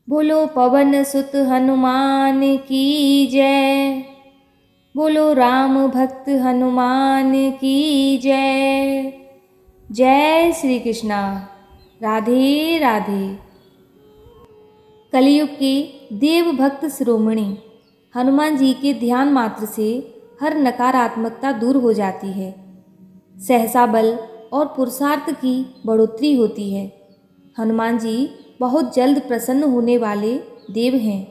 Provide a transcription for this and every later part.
बोलो पवन सुत हनुमान की जय। बोलो राम भक्त हनुमान की जय। जय श्री कृष्णा। राधे राधे। कलयुग के देव भक्त शिरोमणि हनुमान जी के ध्यान मात्र से हर नकारात्मकता दूर हो जाती है। सहसा बल और पुरुषार्थ की बढ़ोतरी होती है। हनुमान जी बहुत जल्द प्रसन्न होने वाले देव हैं।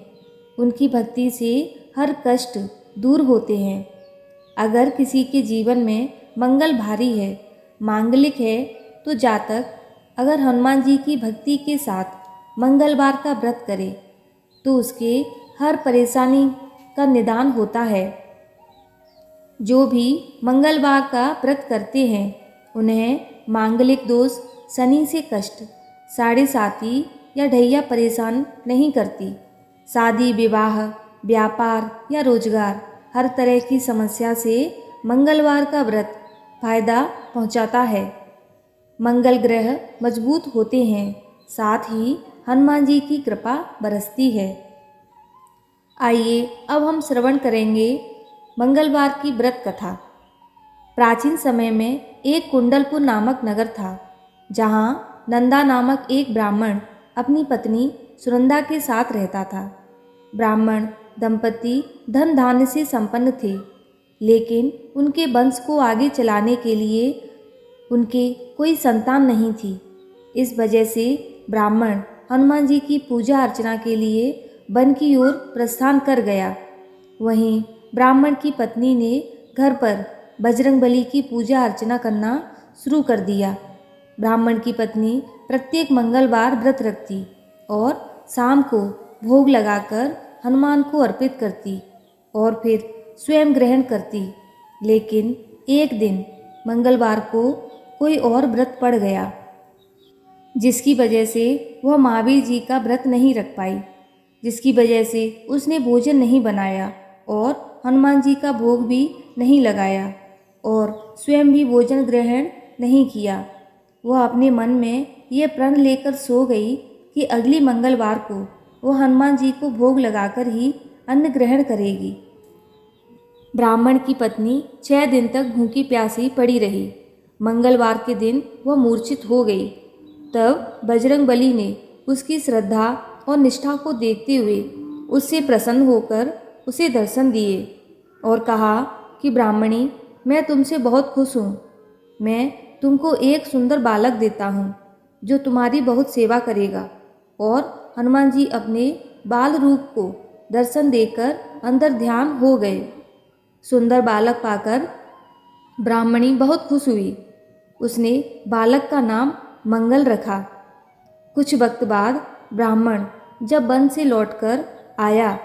उनकी भक्ति से हर कष्ट दूर होते हैं। अगर किसी के जीवन में मंगल भारी है, मांगलिक है, तो जातक अगर हनुमान जी की भक्ति के साथ मंगलवार का व्रत करे तो उसके हर परेशानी का निदान होता है। जो भी मंगलवार का व्रत करते हैं उन्हें मांगलिक दोष, शनि से कष्ट, साढ़े साती या ढैया परेशान नहीं करती। शादी, विवाह, व्यापार या रोजगार हर तरह की समस्या से मंगलवार का व्रत फायदा पहुंचाता है। मंगल ग्रह मजबूत होते हैं, साथ ही हनुमान जी की कृपा बरसती है। आइए अब हम श्रवण करेंगे मंगलवार की व्रत कथा। प्राचीन समय में एक कुंडलपुर नामक नगर था, जहाँ नंदा नामक एक ब्राह्मण अपनी पत्नी सुनंदा के साथ रहता था। ब्राह्मण दंपति धन धान्य से संपन्न थे, लेकिन उनके वंश को आगे चलाने के लिए उनके कोई संतान नहीं थी। इस वजह से ब्राह्मण हनुमान जी की पूजा अर्चना के लिए वन की ओर प्रस्थान कर गया। वहीं ब्राह्मण की पत्नी ने घर पर बजरंगबली की पूजा अर्चना करना शुरू कर दिया। ब्राह्मण की पत्नी प्रत्येक मंगलवार व्रत रखती और शाम को भोग लगाकर हनुमान को अर्पित करती और फिर स्वयं ग्रहण करती। लेकिन एक दिन मंगलवार को कोई और व्रत पड़ गया, जिसकी वजह से वह महावीर जी का व्रत नहीं रख पाई, जिसकी वजह से उसने भोजन नहीं बनाया और हनुमान जी का भोग भी नहीं लगाया और स्वयं भी भोजन ग्रहण नहीं किया। वह अपने मन में यह प्रण लेकर सो गई कि अगली मंगलवार को वह हनुमान जी को भोग लगाकर ही अन्न ग्रहण करेगी। ब्राह्मण की पत्नी 6 दिन तक भूखी प्यासी पड़ी रही। मंगलवार के दिन वह मूर्छित हो गई। तब बजरंगबली ने उसकी श्रद्धा और निष्ठा को देखते हुए उससे प्रसन्न होकर उसे दर्शन दिए और कहा कि ब्राह्मणी, मैं तुमसे बहुत खुश हूँ। मैं तुमको एक सुंदर बालक देता हूँ जो तुम्हारी बहुत सेवा करेगा। और हनुमान जी अपने बाल रूप को दर्शन देकर अंदर ध्यान हो गए। सुंदर बालक पाकर ब्राह्मणी बहुत खुश हुई। उसने बालक का नाम मंगल रखा। कुछ वक्त बाद ब्राह्मण जब वन से लौटकर आया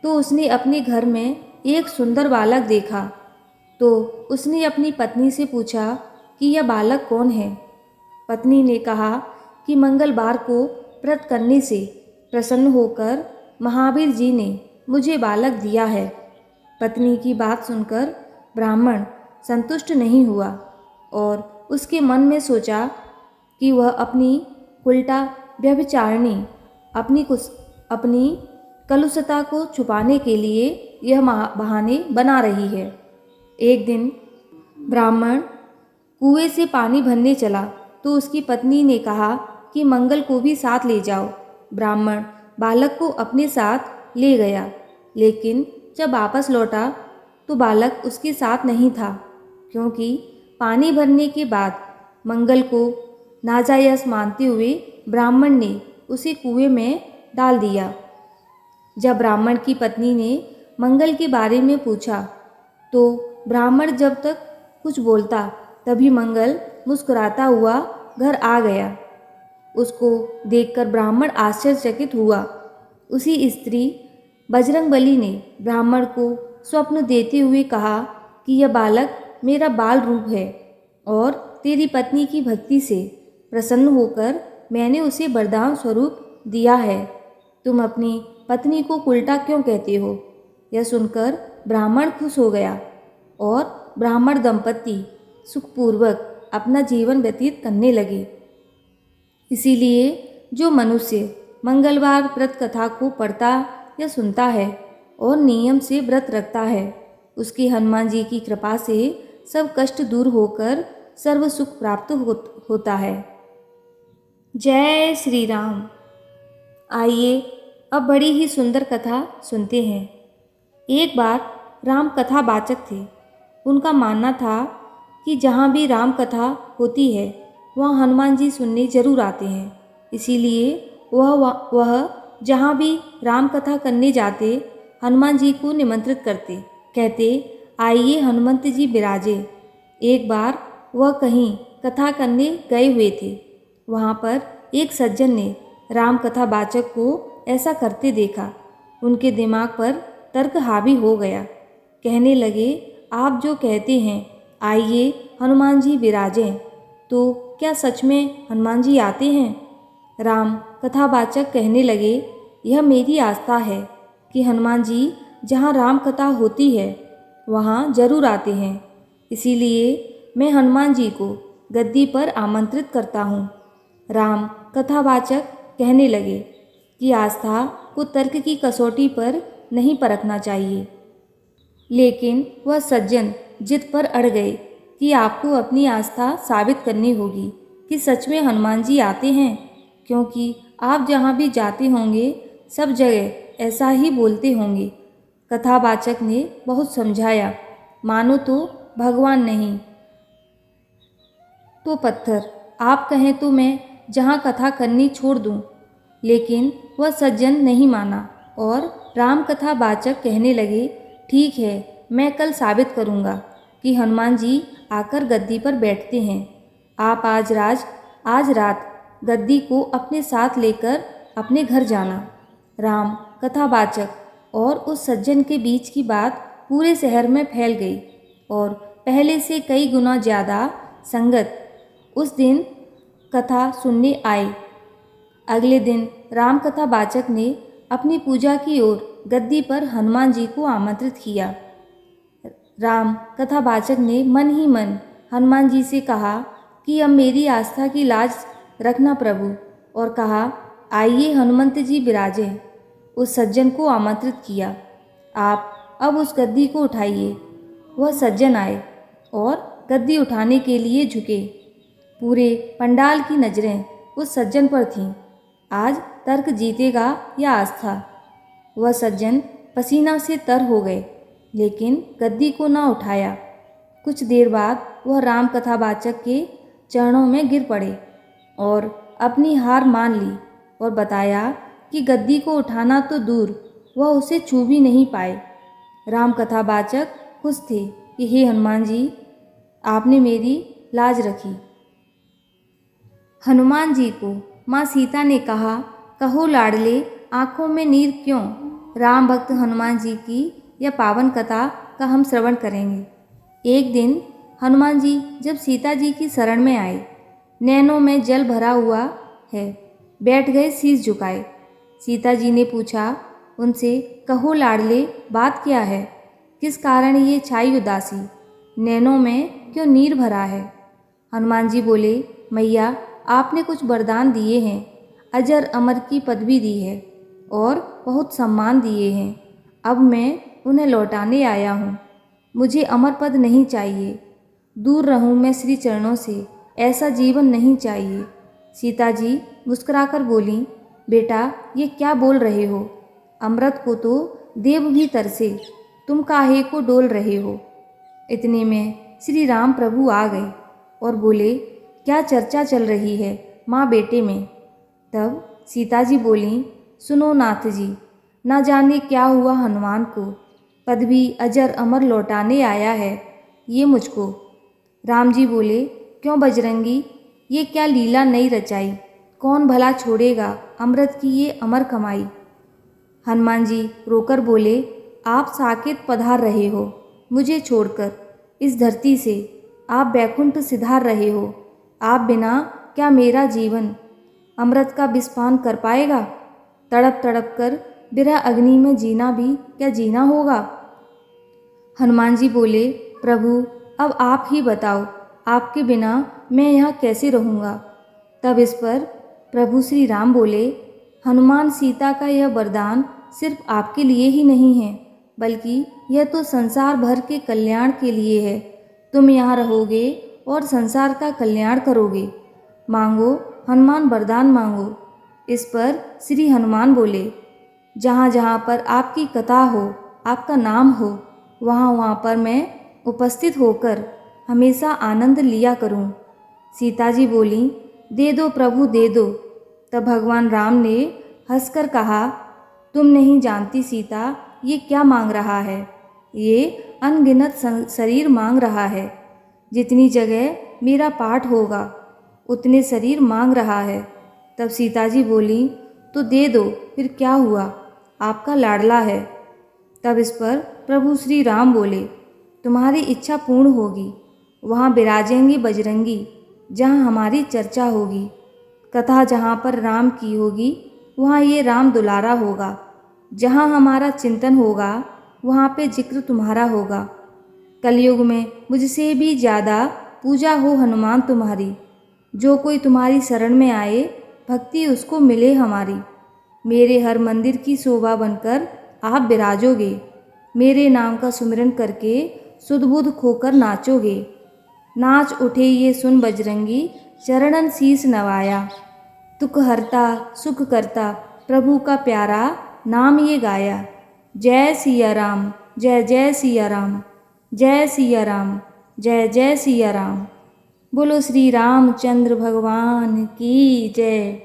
तो उसने अपने घर में एक सुंदर बालक देखा। तो उसने अपनी पत्नी से पूछा कि यह बालक कौन है। पत्नी ने कहा कि मंगलवार को व्रत करने से प्रसन्न होकर महावीर जी ने मुझे बालक दिया है। पत्नी की बात सुनकर ब्राह्मण संतुष्ट नहीं हुआ और उसके मन में सोचा कि वह अपनी उल्टा व्यभिचारिणी अपनी कलुषता को छुपाने के लिए यह बहाने बना रही है। एक दिन ब्राह्मण कुएं से पानी भरने चला तो उसकी पत्नी ने कहा कि मंगल को भी साथ ले जाओ। ब्राह्मण बालक को अपने साथ ले गया, लेकिन जब वापस लौटा तो बालक उसके साथ नहीं था, क्योंकि पानी भरने के बाद मंगल को नाजायज मानते हुए ब्राह्मण ने उसे कुएं में डाल दिया। जब ब्राह्मण की पत्नी ने मंगल के बारे में पूछा तो ब्राह्मण जब तक कुछ बोलता तभी मंगल मुस्कुराता हुआ घर आ गया। उसको देखकर ब्राह्मण आश्चर्यचकित हुआ। उसी स्त्री बजरंगबली ने ब्राह्मण को स्वप्न देते हुए कहा कि यह बालक मेरा बाल रूप है और तेरी पत्नी की भक्ति से प्रसन्न होकर मैंने उसे वरदान स्वरूप दिया है। तुम अपनी पत्नी को उल्टा क्यों कहते हो? यह सुनकर ब्राह्मण खुश हो गया और ब्राह्मण दंपति सुखपूर्वक अपना जीवन व्यतीत करने लगे। इसीलिए जो मनुष्य मंगलवार व्रत कथा को पढ़ता या सुनता है और नियम से व्रत रखता है, उसके हनुमान जी की कृपा से सब कष्ट दूर होकर सर्व सुख प्राप्त होता है। जय श्री राम। आइए अब बड़ी ही सुंदर कथा सुनते हैं। एक बार राम कथा वाचक थे। उनका मानना था कि जहाँ भी राम कथा होती है वहाँ हनुमान जी सुनने जरूर आते हैं। इसीलिए वह जहाँ भी राम कथा करने जाते हनुमान जी को निमंत्रित करते, कहते आइए हनुमंत जी विराजे। एक बार वह कहीं कथा करने गए हुए थे। वहाँ पर एक सज्जन ने राम कथा वाचक को ऐसा करते देखा। उनके दिमाग पर तर्क हावी हो गया। कहने लगे, आप जो कहते हैं आइए हनुमान जी विराजें, तो क्या सच में हनुमान जी आते हैं? राम कथावाचक कहने लगे, यह मेरी आस्था है कि हनुमान जी जहाँ राम कथा होती है वहाँ जरूर आते हैं। इसीलिए मैं हनुमान जी को गद्दी पर आमंत्रित करता हूँ। राम कथावाचक कहने लगे कि आस्था को तर्क की कसौटी पर नहीं परखना चाहिए। लेकिन वह सज्जन जिद पर अड़ गए कि आपको अपनी आस्था साबित करनी होगी कि सच में हनुमान जी आते हैं, क्योंकि आप जहाँ भी जाते होंगे सब जगह ऐसा ही बोलते होंगे। कथावाचक ने बहुत समझाया, मानो तो भगवान नहीं तो पत्थर, आप कहें तो मैं जहाँ कथा करनी छोड़ दूँ। लेकिन वह सज्जन नहीं माना और राम कथा वाचक कहने लगे, ठीक है, मैं कल साबित करूँगा कि हनुमान जी आकर गद्दी पर बैठते हैं। आप आज रात गद्दी को अपने साथ लेकर अपने घर जाना। राम कथावाचक और उस सज्जन के बीच की बात पूरे शहर में फैल गई और पहले से कई गुना ज़्यादा संगत उस दिन कथा सुनने आए। अगले दिन राम कथावाचक ने अपनी पूजा की ओर गद्दी पर हनुमान जी को आमंत्रित किया। राम कथावाचक ने मन ही मन हनुमान जी से कहा कि अब मेरी आस्था की लाज रखना प्रभु, और कहा आइए हनुमंत जी विराजे। उस सज्जन को आमंत्रित किया, आप अब उस गद्दी को उठाइए। वह सज्जन आए और गद्दी उठाने के लिए झुके। पूरे पंडाल की नज़रें उस सज्जन पर थीं। आज तर्क जीतेगा या आस्था? वह सज्जन पसीना से तर हो गए, लेकिन गद्दी को ना उठाया। कुछ देर बाद वह राम कथावाचक के चरणों में गिर पड़े और अपनी हार मान ली और बताया कि गद्दी को उठाना तो दूर, वह उसे छू भी नहीं पाए। राम कथावाचक खुश थे कि हे हनुमान जी, आपने मेरी लाज रखी। हनुमान जी को माँ सीता ने कहा, कहो लाडले आँखों में नीर क्यों? राम भक्त हनुमान जी की यह पावन कथा का हम श्रवण करेंगे। एक दिन हनुमान जी जब सीता जी की शरण में आए, नैनों में जल भरा हुआ है, बैठ गए शीश झुकाए। सीता जी ने पूछा उनसे, कहो लाडले बात क्या है? किस कारण ये छाई उदासी? नैनों में क्यों नीर भरा है? हनुमान जी बोले, मैया आपने कुछ वरदान दिए हैं, अजर अमर की पदवी दी है और बहुत सम्मान दिए हैं। अब मैं उन्हें लौटाने आया हूँ। मुझे अमर पद नहीं चाहिए, दूर रहूँ मैं श्री चरणों से, ऐसा जीवन नहीं चाहिए। सीता जी मुस्कुराकर बोली, बेटा ये क्या बोल रहे हो? अमृत को तो देव भी तरसे, तुम काहे को डोल रहे हो? इतने में श्री राम प्रभु आ गए और बोले, क्या चर्चा चल रही है माँ बेटे में? तब सीता जी बोली, सुनो नाथ जी, ना जाने क्या हुआ हनुमान को, पदवी अजर अमर लौटाने आया है ये मुझको। राम जी बोले, क्यों बजरंगी, ये क्या लीला नई रचाई? कौन भला छोड़ेगा अमृत की ये अमर कमाई? हनुमान जी रोकर बोले, आप साकेत पधार रहे हो मुझे छोड़कर इस धरती से, आप बैकुंठ सिधार रहे हो। आप बिना क्या मेरा जीवन अमृत का विषपान कर पाएगा? तड़प तड़प कर बिरह अग्नि में जीना भी क्या जीना होगा? हनुमान जी बोले, प्रभु अब आप ही बताओ, आपके बिना मैं यहाँ कैसे रहूँगा? तब इस पर प्रभु श्री राम बोले, हनुमान, सीता का यह वरदान सिर्फ आपके लिए ही नहीं है, बल्कि यह तो संसार भर के कल्याण के लिए है। तुम यहाँ रहोगे और संसार का कल्याण करोगे। मांगो हनुमान, वरदान मांगो। इस पर श्री हनुमान बोले, जहाँ जहाँ पर आपकी कथा हो, आपका नाम हो, वहाँ वहाँ पर मैं उपस्थित होकर हमेशा आनंद लिया करूँ। सीता जी बोली, दे दो प्रभु दे दो। तब भगवान राम ने हंसकर कहा, तुम नहीं जानती सीता, ये क्या मांग रहा है। ये अनगिनत शरीर मांग रहा है। जितनी जगह मेरा पाठ होगा उतने शरीर मांग रहा है। तब सीता जी बोली, तो दे दो, फिर क्या हुआ, आपका लाडला है। तब इस पर प्रभु श्री राम बोले, तुम्हारी इच्छा पूर्ण होगी। वहाँ विराजेंगे बजरंगी, जहाँ हमारी चर्चा होगी। कथा जहाँ पर राम की होगी, वहाँ ये राम दुलारा होगा। जहाँ हमारा चिंतन होगा, वहाँ पे जिक्र तुम्हारा होगा। कलयुग में मुझसे भी ज़्यादा पूजा हो हनुमान तुम्हारी। जो कोई तुम्हारी शरण में आए, भक्ति उसको मिले हमारी। मेरे हर मंदिर की शोभा बनकर आप विराजोगे। मेरे नाम का सुमिरन करके सुध बुध खोकर नाचोगे। नाच उठे ये सुन बजरंगी, चरणन शीस नवाया। दुख हरता सुख करता प्रभु का प्यारा, नाम ये गाया। जय सिया राम, जय जय सिया राम, जय सिया राम, जय जय सिया राम। बोलो श्री रामचंद्र भगवान की जय।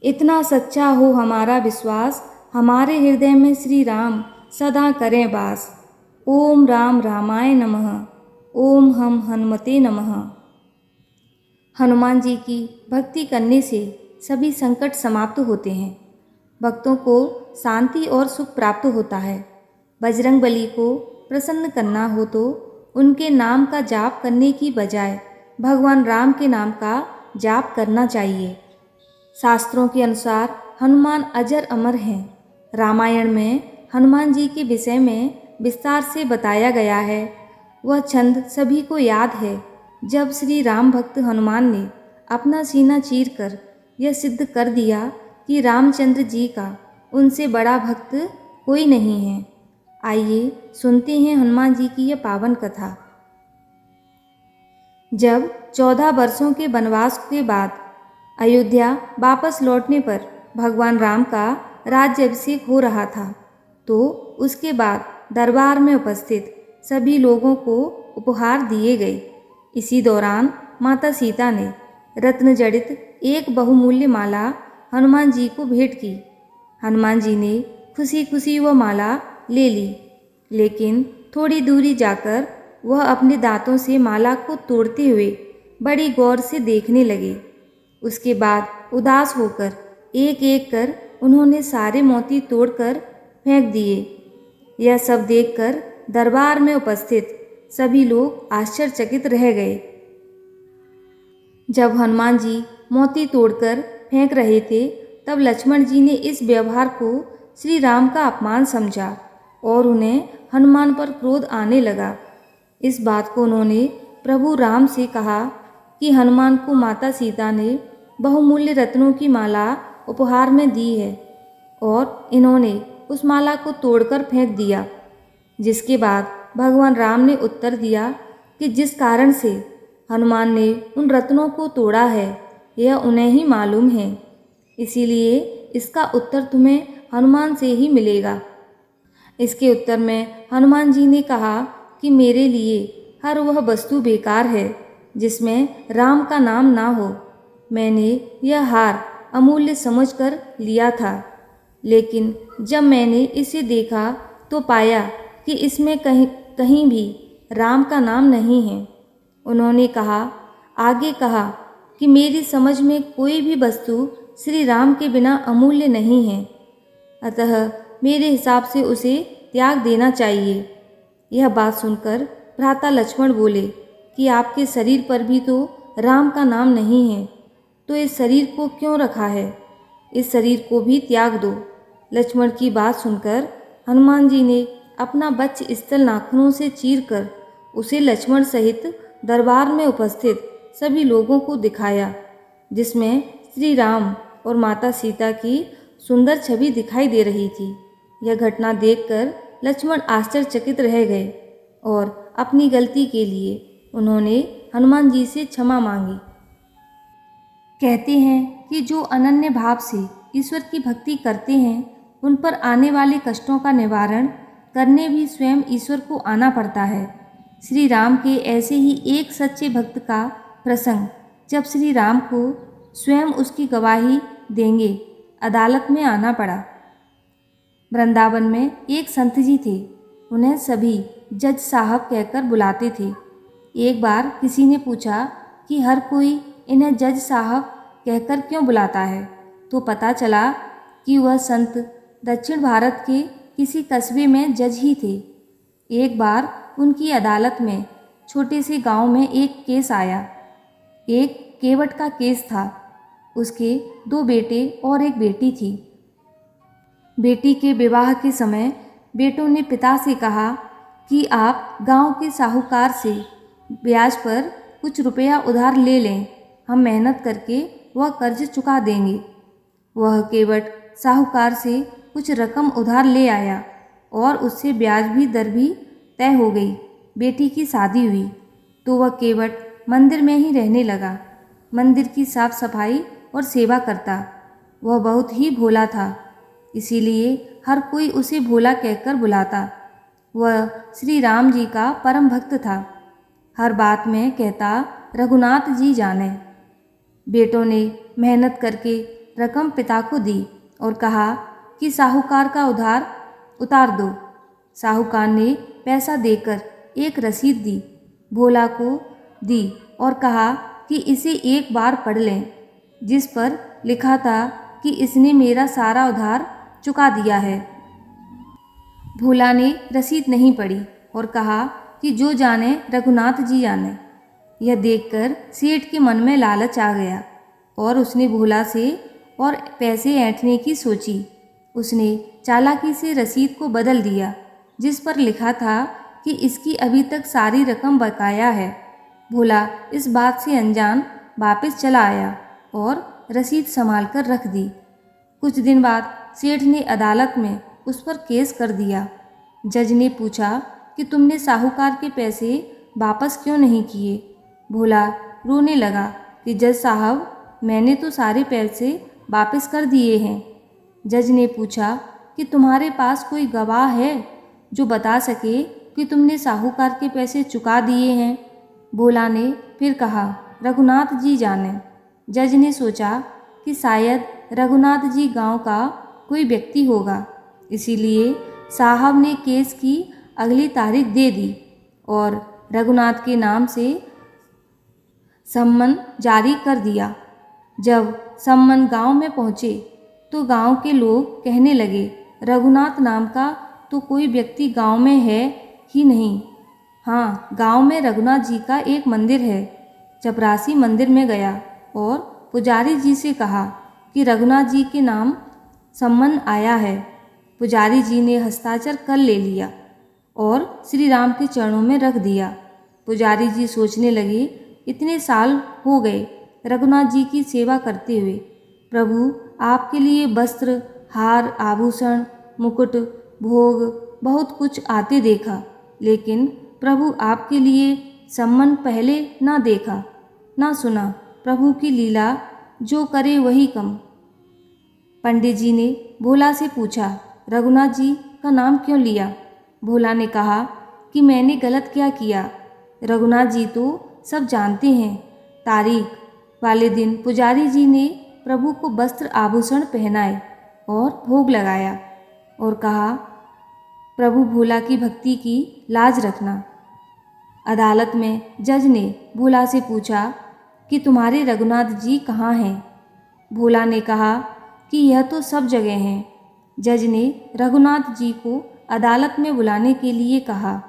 इतना सच्चा हो हमारा विश्वास, हमारे हृदय में श्री राम सदा करें वास। ओम राम रामाय नमः, ओम हम हनुमते नमः। हनुमान जी की भक्ति करने से सभी संकट समाप्त होते हैं। भक्तों को शांति और सुख प्राप्त होता है। बजरंग बली को प्रसन्न करना हो तो उनके नाम का जाप करने की बजाय भगवान राम के नाम का जाप करना चाहिए। शास्त्रों के अनुसार हनुमान अजर अमर हैं। रामायण में हनुमान जी के विषय में विस्तार से बताया गया है। वह छंद सभी को याद है, जब श्री राम भक्त हनुमान ने अपना सीना चीरकर यह सिद्ध कर दिया कि रामचंद्र जी का उनसे बड़ा भक्त कोई नहीं है। आइए सुनते हैं हनुमान जी की यह पावन कथा। जब 14 वर्षों के वनवास के बाद अयोध्या वापस लौटने पर भगवान राम का राज्याभिषेक हो रहा था, तो उसके बाद दरबार में उपस्थित सभी लोगों को उपहार दिए गए। इसी दौरान माता सीता ने रत्न जड़ित एक बहुमूल्य माला हनुमान जी को भेंट की। हनुमान जी ने खुशी खुशी वह माला ले ली, लेकिन थोड़ी दूरी जाकर वह अपने दांतों से माला को तोड़ते हुए बड़ी गौर से देखने लगे। उसके बाद उदास होकर एक एक कर उन्होंने सारे मोती तोड़कर फेंक दिए। यह सब देखकर दरबार में उपस्थित सभी लोग आश्चर्यचकित रह गए। जब हनुमान जी मोती तोड़कर फेंक रहे थे, तब लक्ष्मण जी ने इस व्यवहार को श्री राम का अपमान समझा और उन्हें हनुमान पर क्रोध आने लगा। इस बात को उन्होंने प्रभु राम से कहा कि हनुमान को माता सीता ने बहुमूल्य रत्नों की माला उपहार में दी है और इन्होंने उस माला को तोड़कर फेंक दिया। जिसके बाद भगवान राम ने उत्तर दिया कि जिस कारण से हनुमान ने उन रत्नों को तोड़ा है, यह उन्हें ही मालूम है, इसीलिए इसका उत्तर तुम्हें हनुमान से ही मिलेगा। इसके उत्तर में हनुमान जी ने कहा कि मेरे लिए हर वह वस्तु बेकार है जिसमें राम का नाम ना हो। मैंने यह हार अमूल्य समझकर लिया था, लेकिन जब मैंने इसे देखा तो पाया कि इसमें कहीं भी राम का नाम नहीं है। उन्होंने आगे कहा कि मेरी समझ में कोई भी वस्तु श्री राम के बिना अमूल्य नहीं है, अतः मेरे हिसाब से उसे त्याग देना चाहिए। यह बात सुनकर भ्राता लक्ष्मण बोले कि आपके शरीर पर भी तो राम का नाम नहीं है, तो इस शरीर को क्यों रखा है? इस शरीर को भी त्याग दो। लक्ष्मण की बात सुनकर हनुमान जी ने अपना वक्ष स्थल नाखूनों से चीरकर उसे लक्ष्मण सहित दरबार में उपस्थित सभी लोगों को दिखाया, जिसमें श्री राम और माता सीता की सुंदर छवि दिखाई दे रही थी। यह घटना देखकर लक्ष्मण आश्चर्यचकित रह गए और अपनी गलती के लिए उन्होंने हनुमान जी से क्षमा मांगी। कहते हैं कि जो अनन्य भाव से ईश्वर की भक्ति करते हैं, उन पर आने वाले कष्टों का निवारण करने भी स्वयं ईश्वर को आना पड़ता है। श्री राम के ऐसे ही एक सच्चे भक्त का प्रसंग, जब श्री राम को स्वयं उसकी गवाही देंगे अदालत में आना पड़ा। वृंदावन में एक संत जी थे। उन्हें सभी जज साहब कहकर बुलाते थे। एक बार किसी ने पूछा कि हर कोई इन्हें जज साहब कहकर क्यों बुलाता है, तो पता चला कि वह संत दक्षिण भारत के किसी कस्बे में जज ही थे। एक बार उनकी अदालत में छोटे से गांव में एक केस आया। एक केवट का केस था। उसके 2 बेटे और एक बेटी थी। बेटी के विवाह के समय बेटों ने पिता से कहा कि आप गांव के साहूकार से ब्याज पर कुछ रुपया उधार ले लें, हम मेहनत करके वह कर्ज चुका देंगे। वह केवट साहूकार से कुछ रकम उधार ले आया और उससे ब्याज भी दर भी तय हो गई। बेटी की शादी हुई तो वह केवट मंदिर में ही रहने लगा। मंदिर की साफ सफाई और सेवा करता। वह बहुत ही भोला था, इसीलिए हर कोई उसे भोला कहकर बुलाता। वह श्री राम जी का परम भक्त था। हर बात में कहता, रघुनाथ जी जाने। बेटों ने मेहनत करके रकम पिता को दी और कहा कि साहूकार का उधार उतार दो। साहूकार ने पैसा देकर एक रसीद दी, भोला को दी और कहा कि इसे एक बार पढ़ लें, जिस पर लिखा था कि इसने मेरा सारा उधार चुका दिया है। भोला ने रसीद नहीं पढ़ी और कहा कि जो जाने रघुनाथ जी जाने। यह देखकर सेठ के मन में लालच आ गया और उसने भोला से और पैसे ऐंठने की सोची। उसने चालाकी से रसीद को बदल दिया, जिस पर लिखा था कि इसकी अभी तक सारी रकम बकाया है। भोला इस बात से अनजान वापस चला आया और रसीद संभाल कर रख दी। कुछ दिन बाद सेठ ने अदालत में उस पर केस कर दिया। जज ने पूछा कि तुमने साहूकार के पैसे वापस क्यों नहीं किए। भोला रोने लगा कि जज साहब, मैंने तो सारे पैसे वापस कर दिए हैं। जज ने पूछा कि तुम्हारे पास कोई गवाह है जो बता सके कि तुमने साहूकार के पैसे चुका दिए हैं। भोला ने फिर कहा, रघुनाथ जी जाने। जज ने सोचा कि शायद रघुनाथ जी गांव का कोई व्यक्ति होगा, इसीलिए साहब ने केस की अगली तारीख दे दी और रघुनाथ के नाम से सम्मन जारी कर दिया। जब सम्मन गांव में पहुँचे तो गांव के लोग कहने लगे, रघुनाथ नाम का तो कोई व्यक्ति गांव में है ही नहीं। हाँ, गांव में रघुनाथ जी का एक मंदिर है। चपरासी मंदिर में गया और पुजारी जी से कहा कि रघुनाथ जी के नाम सम्मन आया है। पुजारी जी ने हस्ताक्षर कर ले लिया और श्री राम के चरणों में रख दिया। पुजारी जी सोचने लगे, इतने साल हो गए रघुनाथ जी की सेवा करते हुए, प्रभु आपके लिए वस्त्र, हार, आभूषण, मुकुट, भोग बहुत कुछ आते देखा, लेकिन प्रभु आपके लिए सम्मन पहले ना देखा ना सुना। प्रभु की लीला जो करे वही कम। पंडित जी ने भोला से पूछा, रघुनाथ जी का नाम क्यों लिया। भोला ने कहा कि मैंने गलत क्या किया। रघुनाथ जी तो सब जानते हैं। तारीख वाले दिन पुजारी जी ने प्रभु को वस्त्र आभूषण पहनाए और भोग लगाया और कहा, प्रभु भोला की भक्ति की लाज रखना। अदालत में जज ने भोला से पूछा कि तुम्हारे रघुनाथ जी कहाँ हैं। भोला ने कहा कि यह तो सब जगह हैं। जज ने रघुनाथ जी को अदालत में बुलाने के लिए कहा।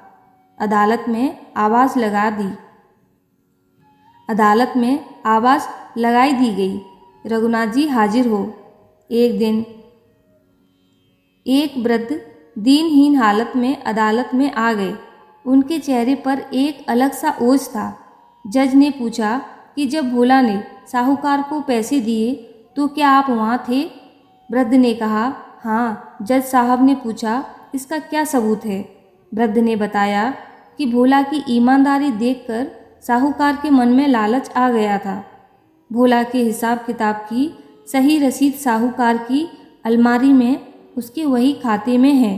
अदालत में आवाज़ लगा दी। अदालत में आवाज़ लगाई दी गई, रघुनाथ जी हाजिर हो। एक दिन एक वृद्ध दीनहीन हालत में अदालत में आ गए। उनके चेहरे पर एक अलग सा ओझ था। जज ने पूछा कि जब भोला ने साहूकार को पैसे दिए तो क्या आप वहाँ थे? वृद्ध ने कहा, हाँ। जज साहब ने पूछा, इसका क्या सबूत है? वृद्ध ने बताया कि भोला की ईमानदारी देखकर साहूकार के मन में लालच आ गया था। भोला के हिसाब किताब की सही रसीद साहूकार की अलमारी में उसके वही खाते में है।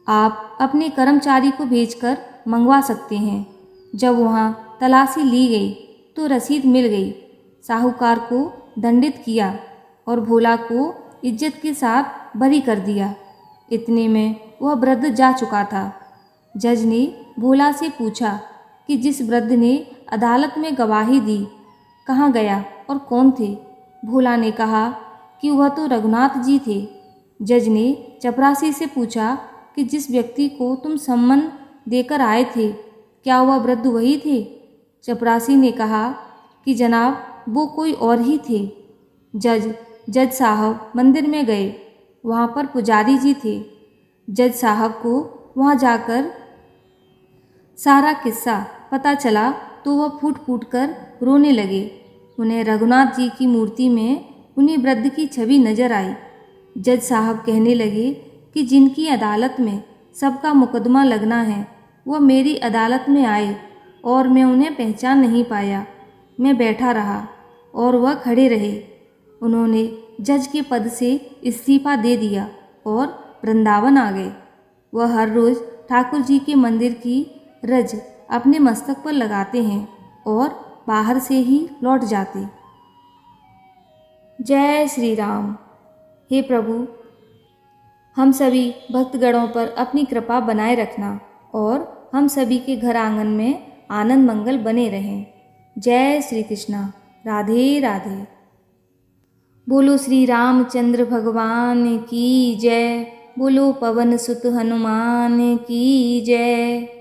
आप अपने कर्मचारी को भेजकर मंगवा सकते हैं। जब वहाँ तलाशी ली गई तो रसीद मिल गई। साहूकार को दंडित किया और भोला को इज्जत के साथ बरी कर दिया। इतने में वह वृद्ध जा चुका था। जज ने भोला से पूछा कि जिस वृद्ध ने अदालत में गवाही दी कहाँ गया और कौन थे? भोला ने कहा कि वह तो रघुनाथ जी थे। जज ने चपरासी से पूछा कि जिस व्यक्ति को तुम सम्मन देकर आए थे, क्या वह वृद्ध वही थे? चपरासी ने कहा कि जनाब, वो कोई और ही थे। जज साहब मंदिर में गए। वहाँ पर पुजारी जी थे। जज साहब को वहाँ जाकर सारा किस्सा पता चला तो वह फूट फूट कर रोने लगे। उन्हें रघुनाथ जी की मूर्ति में उन्हीं वृद्ध की छवि नजर आई। जज साहब कहने लगे कि जिनकी अदालत में सबका मुकदमा लगना है, वह मेरी अदालत में आए और मैं उन्हें पहचान नहीं पाया। मैं बैठा रहा और वह खड़े रहे। उन्होंने जज के पद से इस्तीफा दे दिया और वृंदावन आ गए। वह हर रोज़ ठाकुर जी के मंदिर की रज अपने मस्तक पर लगाते हैं और बाहर से ही लौट जाते। जय श्री राम। हे प्रभु, हम सभी भक्तगणों पर अपनी कृपा बनाए रखना और हम सभी के घर आंगन में आनंद मंगल बने रहें। जय श्री कृष्णा। राधे राधे। बोलो श्री रामचंद्र भगवान की जय। बोलो पवन सुत हनुमान की जय।